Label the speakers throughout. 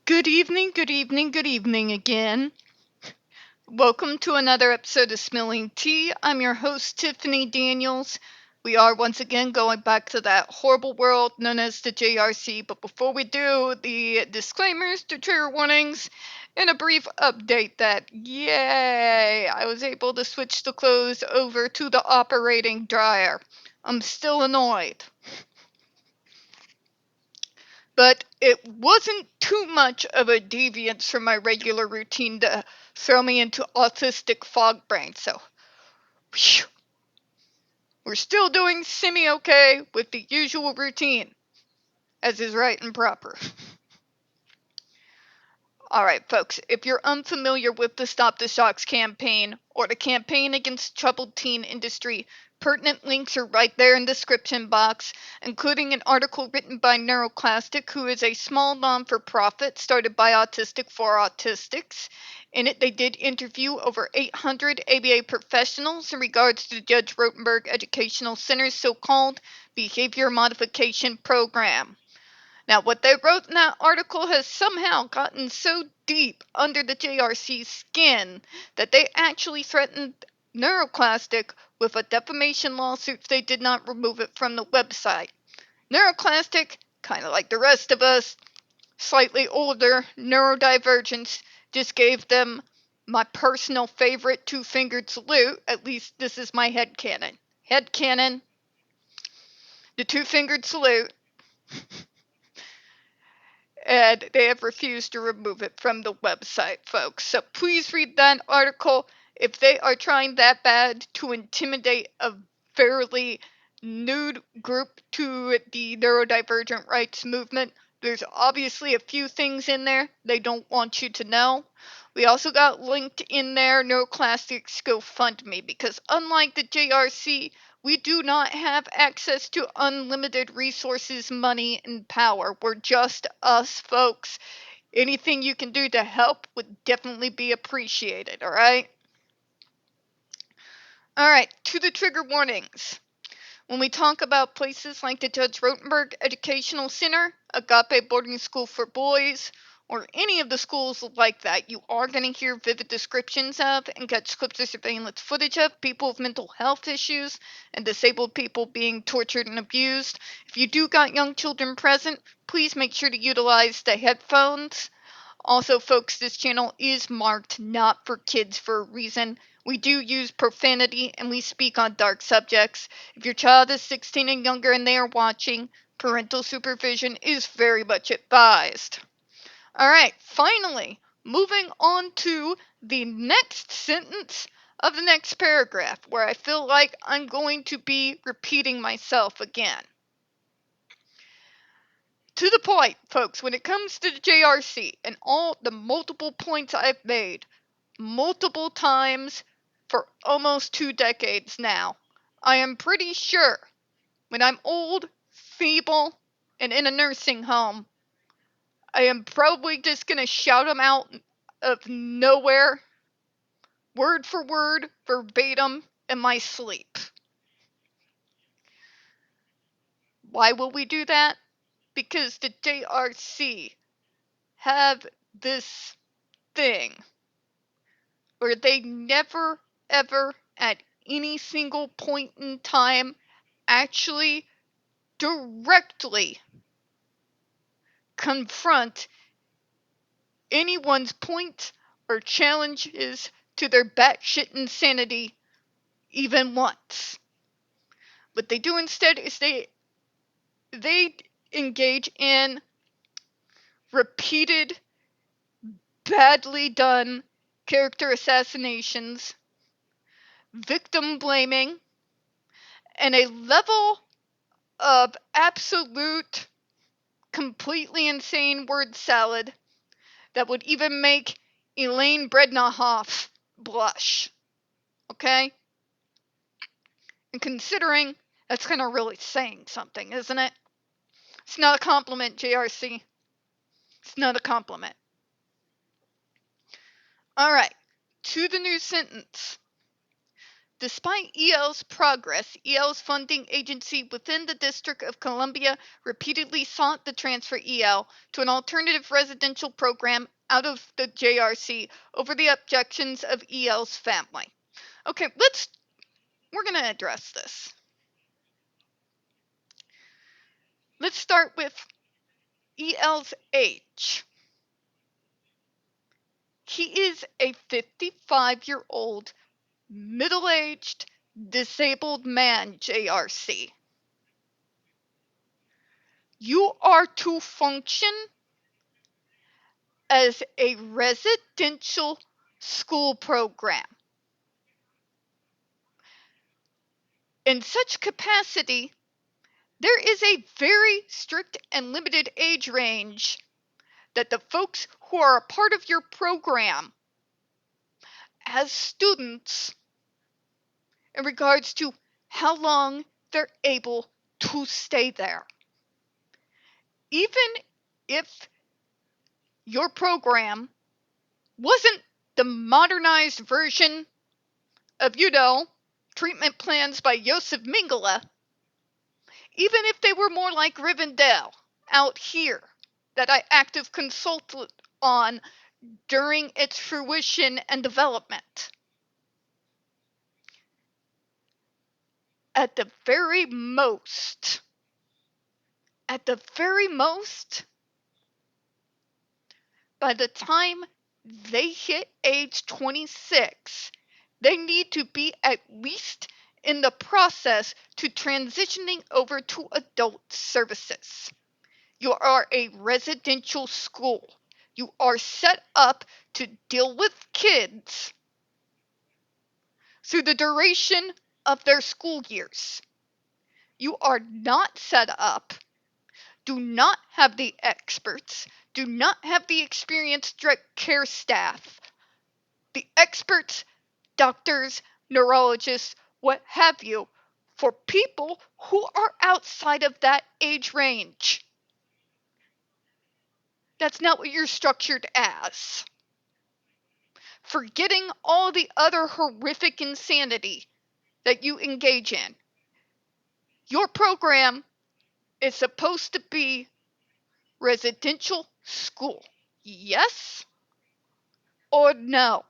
Speaker 1: Good evening, good evening, good evening again. Welcome to another episode of Spilling Tea. I'm your host, Tiffany Daniels. We are once again going back to that horrible world known as the JRC. But before we do, the disclaimers, the trigger warnings, and a brief update that, yay, I was able to switch the clothes over to the operating dryer. I'm still annoyed. But it wasn't too much of a deviance from my regular routine to throw me into autistic fog brain, so whew, we're still doing semi-okay with the usual routine, as is right and proper. Alright folks, if you're unfamiliar with the Stop the Shocks campaign, or the campaign against the troubled teen industry, pertinent links are right there in the description box, including an article written by Neuroclastic, who is a small non-for-profit started by Autistic for Autistics. In it, they did interview over 800 ABA professionals in regards to the Judge Rotenberg Educational Center's so-called Behavior Modification Program. Now, what they wrote in that article has somehow gotten so deep under the JRC's skin that they actually threatened Neuroclastic with a defamation lawsuit if they did not remove it from the website. Neuroclastic, kind of like the rest of us, slightly older, neurodivergence, just gave them my personal favorite two-fingered salute. At least this is my headcanon. Headcanon, the two-fingered salute. And they have refused to remove it from the website, folks. So please read that article. If they are trying that bad to intimidate a fairly nude group to the neurodivergent rights movement, there's obviously a few things in there they don't want you to know. We also got linked in there Neuroclassic's GoFundMe, because unlike the JRC, we do not have access to unlimited resources, money, and power. We're just us, folks. Anything you can do to help would definitely be appreciated, alright? Alright, to the trigger warnings. When we talk about places like the Judge Rotenberg Educational Center, Agape Boarding School for Boys, or any of the schools like that, you are going to hear vivid descriptions of and catch clips of surveillance footage of people with mental health issues and disabled people being tortured and abused. If you do got young children present, please make sure to utilize the headphones. Also, folks, this channel is marked not for kids for a reason. We do use profanity and we speak on dark subjects. If your child is 16 and younger and they are watching, parental supervision is very much advised. Alright, finally, moving on to the next sentence of the next paragraph, where I feel like I'm going to be repeating myself again. To the point, folks, when it comes to the JRC and all the multiple points I've made multiple times for almost 2 decades now, I am pretty sure when I'm old, feeble, and in a nursing home, I am probably just going to shout them out of nowhere, word for word, verbatim, in my sleep. Why will we do that? Because the JRC have this thing where they never, ever, at any single point in time, actually directly confront anyone's points or challenges to their batshit insanity even once. What they do instead is they engage in repeated, badly done character assassinations, victim blaming, and a level of absolute, completely insane word salad that would even make Elaine Brednahoff blush. Okay? And considering, that's kind of really saying something, isn't it? It's not a compliment, JRC. It's not a compliment. Alright, to the new sentence. Despite EL's progress, EL's funding agency within the District of Columbia repeatedly sought to transfer EL to an alternative residential program out of the JRC over the objections of EL's family. Okay, we're going to address this. Let's start with EL's age. He is a 55-year-old, middle-aged, disabled man, JRC. You are to function as a residential school program. In such capacity, there is a very strict and limited age range that the folks who are a part of your program as students in regards to how long they're able to stay there. Even if your program wasn't the modernized version of, treatment plans by Joseph Mengele, even if they were more like Rivendell out here that I active consulted on during its fruition and development, at the very most, by the time they hit age 26, they need to be at least in the process to transitioning over to adult services. You are a residential school. You are set up to deal with kids through the duration of their school years. You are not set up, do not have the experts, do not have the experienced direct care staff, the experts, doctors, neurologists, what have you, for people who are outside of that age range. That's not what you're structured as. Forgetting all the other horrific insanity that you engage in, your program is supposed to be residential school. Yes or no?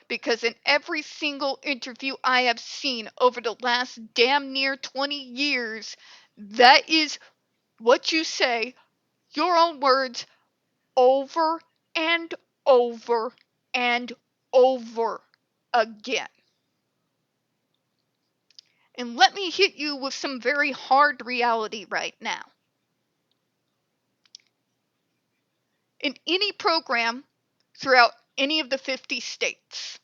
Speaker 1: Because in every single interview I have seen over the last damn near 20 years, that is what you say, your own words, over and over and over again. And let me hit you with some very hard reality right now. In any program throughout any of the 50 states,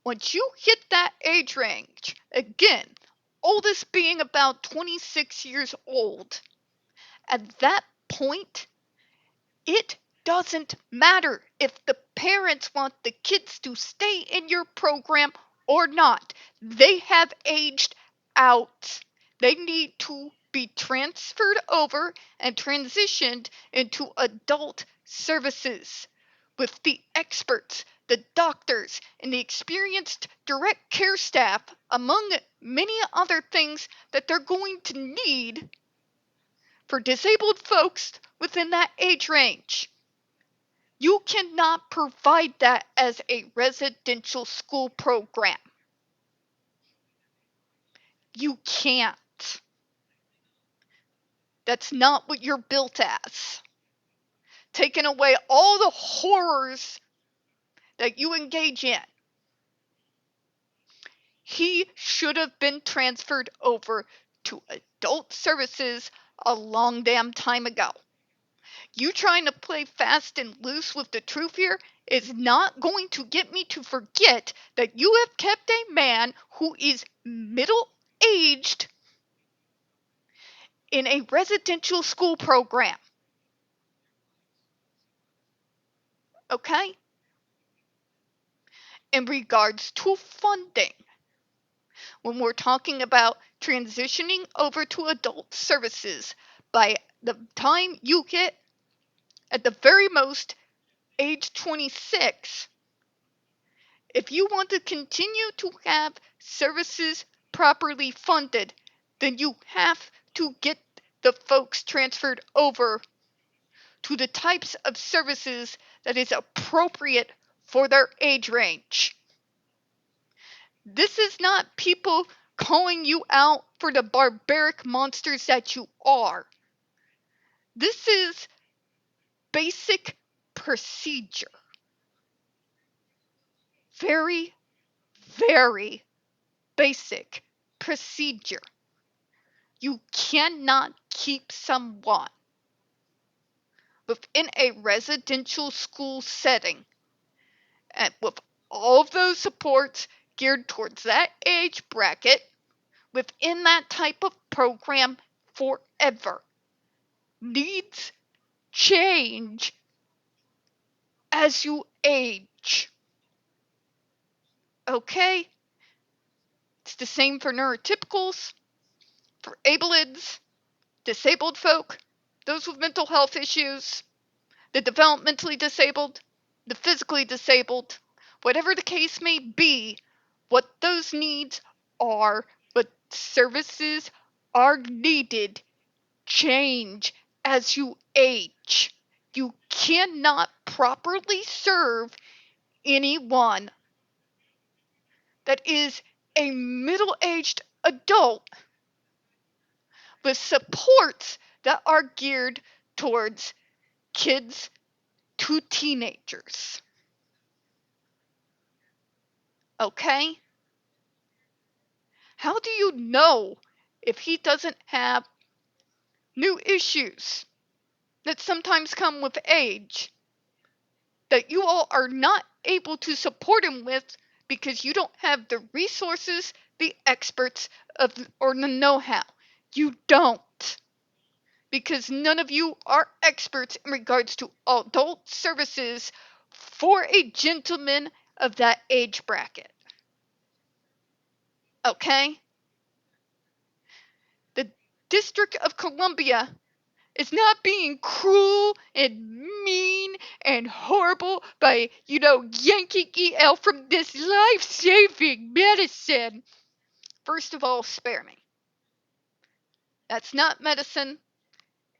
Speaker 1: once you hit that age range, again, oldest being about 26 years old, at that point, it doesn't matter if the parents want the kids to stay in your program or not. They have aged out. They need to be transferred over and transitioned into adult services with the experts, the doctors, and the experienced direct care staff, among many other things that they're going to need for disabled folks within that age range. You cannot provide that as a residential school program. You can't. That's not what you're built as. Taking away all the horrors that you engage in. He should have been transferred over to adult services a long damn time ago. You trying to play fast and loose with the truth here is not going to get me to forget that you have kept a man who is middle-aged in a residential school program. Okay? In regards to funding, when we're talking about transitioning over to adult services, by the time you get, at the very most, age 26, If you want to continue to have services properly funded, then you have to get the folks transferred over to the types of services that is appropriate for their age range. This is not people calling you out for the barbaric monsters that you are. This is basic procedure. Very, very basic procedure. You cannot keep someone within a residential school setting and with all of those supports geared towards that age bracket within that type of program forever. Needs change as you age. Okay? It's the same for neurotypicals, for ableids, disabled folk, those with mental health issues, the developmentally disabled, the physically disabled, whatever the case may be, what those needs are, what services are needed, change as you age. You cannot properly serve anyone that is a middle-aged adult with supports that are geared towards kids to teenagers. Okay? How do you know if he doesn't have new issues that sometimes come with age that you all are not able to support him with because you don't have the resources, the experts, or the know-how? You don't. Because none of you are experts in regards to adult services for a gentleman of that age bracket. Okay? The District of Columbia is not being cruel and mean and horrible by, yanking EL from this life-saving medicine. First of all, spare me. That's not medicine,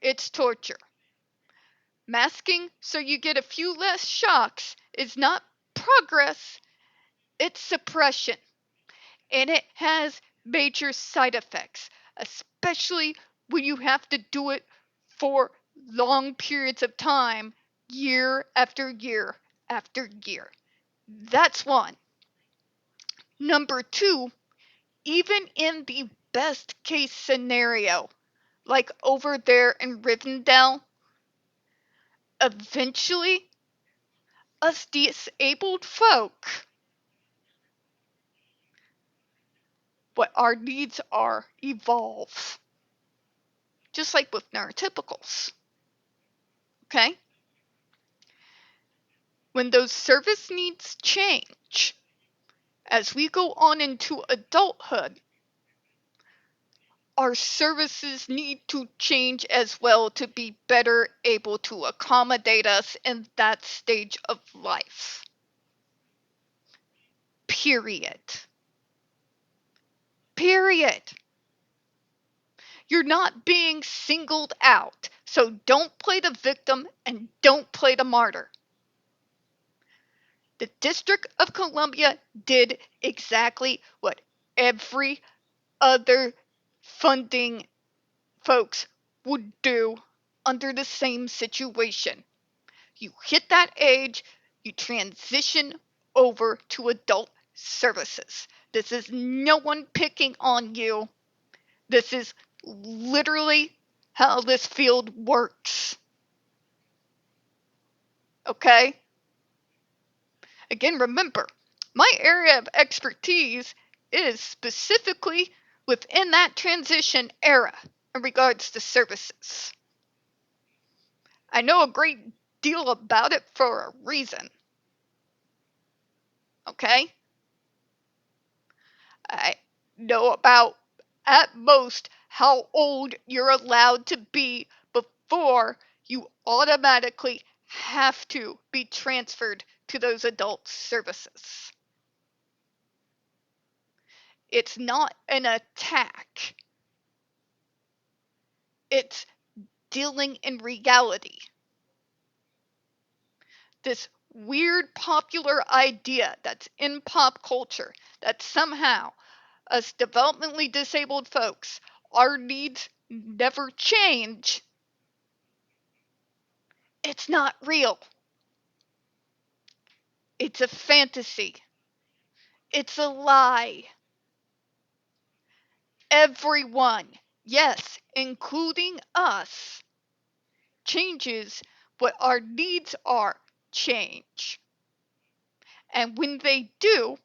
Speaker 1: it's torture. Masking so you get a few less shocks is not progress, it's suppression. And it has major side effects, especially when you have to do it for long periods of time, year after year after year. That's one. Number two, even in the best case scenario, like over there in Rivendell, eventually us disabled folk, what our needs are, evolve. Just like with neurotypicals. Okay? When those service needs change, as we go on into adulthood, our services need to change as well to be better able to accommodate us in that stage of life. Period. Period. You're not being singled out, so don't play the victim and don't play the martyr. The District of Columbia did exactly what every other funding folks would do under the same situation. You hit that age, you transition over to adult services. This is no one picking on you. This is literally how this field works. Okay? Again, remember, my area of expertise is specifically within that transition era in regards to services. I know a great deal about it for a reason. Okay? I know about, at most, how old you're allowed to be before you automatically have to be transferred to those adult services. It's not an attack. It's dealing in reality. This weird popular idea that's in pop culture that somehow us developmentally disabled folks, our needs never change. It's not real. It's a fantasy. It's a lie. Everyone, yes, including us, changes what our needs are, change. And when they do,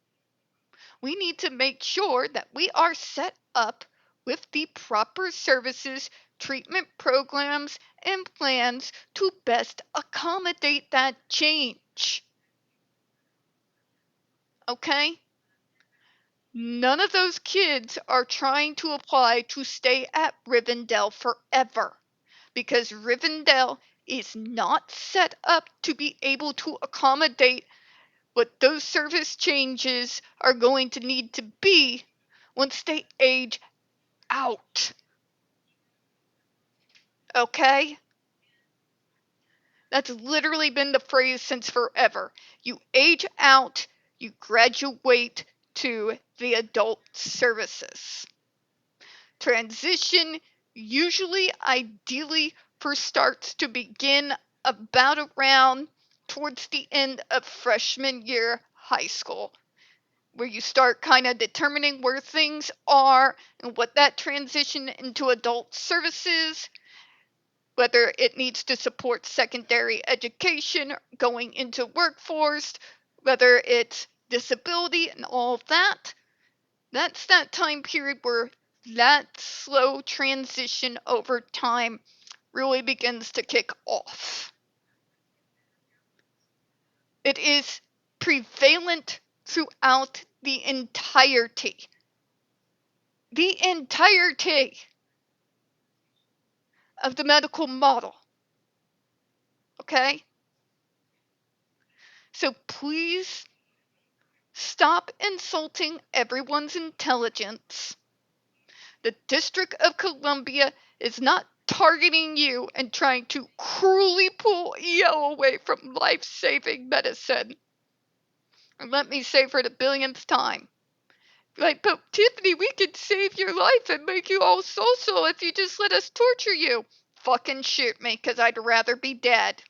Speaker 1: we need to make sure that we are set up with the proper services, treatment programs, and plans to best accommodate that change. Okay? None of those kids are trying to apply to stay at Rivendell forever, because Rivendell is not set up to be able to accommodate what those service changes are going to need to be once they age out. Okay? That's literally been the phrase since forever. You age out, you graduate to the adult services. Transition usually, ideally, first starts to begin about around towards the end of freshman year high school, where you start kind of determining where things are and what that transition into adult services, whether it needs to support secondary education, going into workforce, whether it's disability and all of that. That's that time period where that slow transition over time really begins to kick off. It is prevalent throughout the entirety of the medical model. Okay? So please stop insulting everyone's intelligence. The District of Columbia is not targeting you and trying to cruelly pull EL away from life-saving medicine. And let me say for the billionth time, like, but Tiffany, we could save your life and make you all social if you just let us torture you. Fucking shoot me, because I'd rather be dead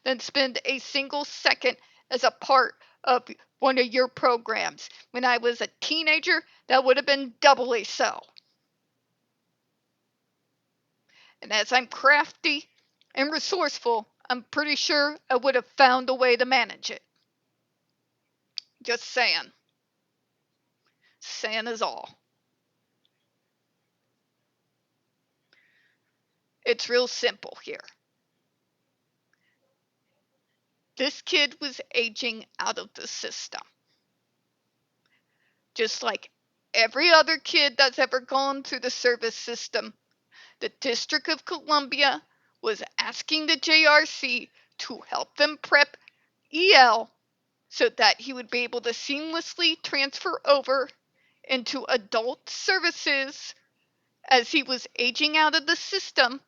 Speaker 1: than spend a single second as a part of one of your programs. When I was a teenager, that would have been doubly so. And as I'm crafty and resourceful, I'm pretty sure I would have found a way to manage it. Just saying. Saying is all. It's real simple here. This kid was aging out of the system. Just like every other kid that's ever gone through the service system, the District of Columbia was asking the JRC to help them prep EL so that he would be able to seamlessly transfer over into adult services as he was aging out of the system,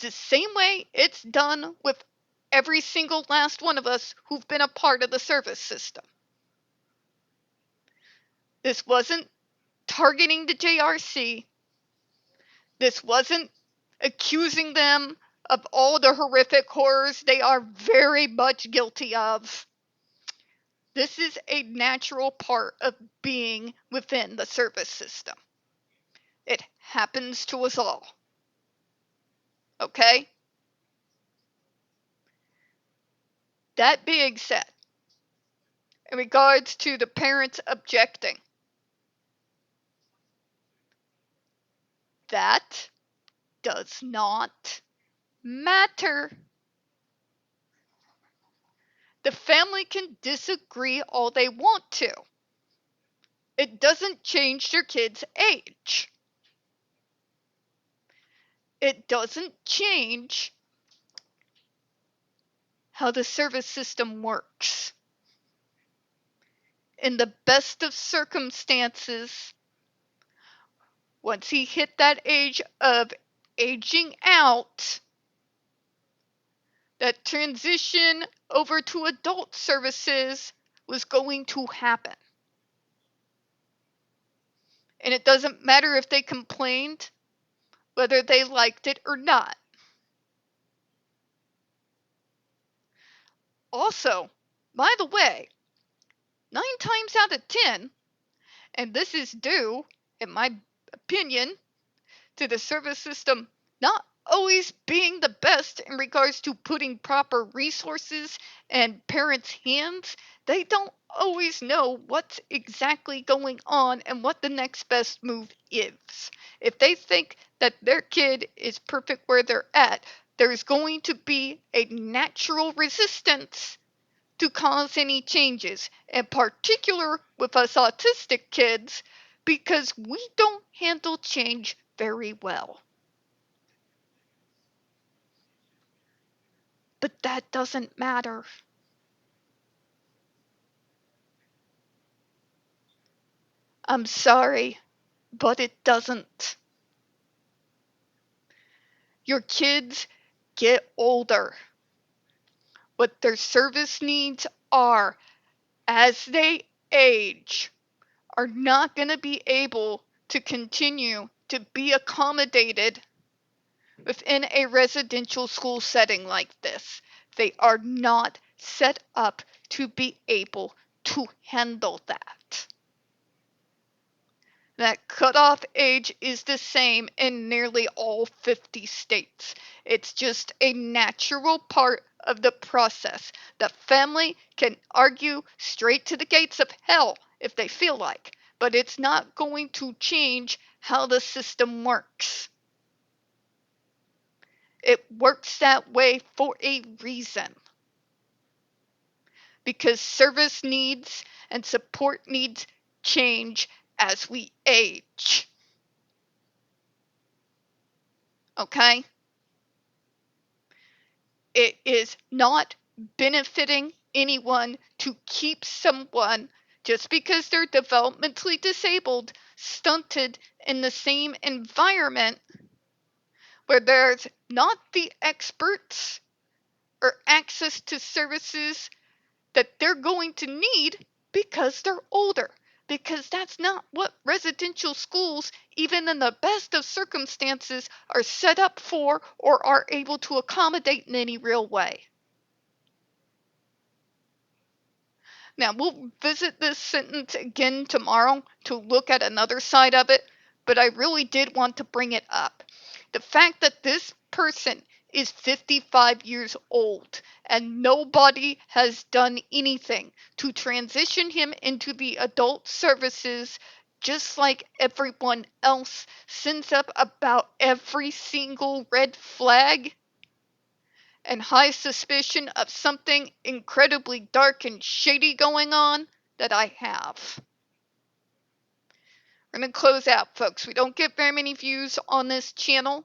Speaker 1: the same way it's done with every single last one of us who've been a part of the service system. This wasn't targeting the JRC. This wasn't accusing them of all the horrific horrors they are very much guilty of. This is a natural part of being within the service system. It happens to us all. Okay? That being said, in regards to the parents objecting, that does not matter. The family can disagree all they want to. It doesn't change your kid's age. It doesn't change how the service system works. In the best of circumstances, once he hit that age of aging out, that transition over to adult services was going to happen. And it doesn't matter if they complained, whether they liked it or not. Also, by the way, 9 times out of 10, and this is due, in my opinion, to the service system not always being the best in regards to putting proper resources in parents' hands, they don't always know what's exactly going on and what the next best move is. If they think that their kid is perfect where they're at, there's going to be a natural resistance to cause any changes, in particular with us autistic kids, because we don't handle change very well. But that doesn't matter. I'm sorry, but it doesn't. Your kids get older. What their service needs are, as they age, are not going to be able to continue to be accommodated within a residential school setting like this. They are not set up to be able to handle that. That cutoff age is the same in nearly all 50 states. It's just a natural part of the process. The family can argue straight to the gates of hell if they feel like, but it's not going to change how the system works. It works that way for a reason. Because service needs and support needs change as we age. Okay? It is not benefiting anyone to keep someone just because they're developmentally disabled, stunted in the same environment where there's not the experts or access to services that they're going to need because they're older. Because that's not what residential schools, even in the best of circumstances, are set up for or are able to accommodate in any real way. Now, we'll visit this sentence again tomorrow to look at another side of it, but I really did want to bring it up. The fact that this person is 55 years old and nobody has done anything to transition him into the adult services, just like everyone else sends up about every single red flag and high suspicion of something incredibly dark and shady going on that I have. We're going to close out, folks. We don't get very many views on this channel.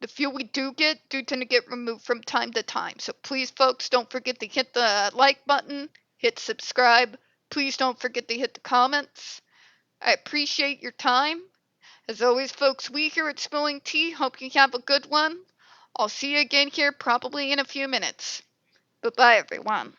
Speaker 1: The few we do tend to get removed from time to time. So please, folks, don't forget to hit the like button, hit subscribe. Please don't forget to hit the comments. I appreciate your time. As always, folks, we here at Spilling Tea hope you have a good one. I'll see you again here probably in a few minutes. Bye-bye, everyone.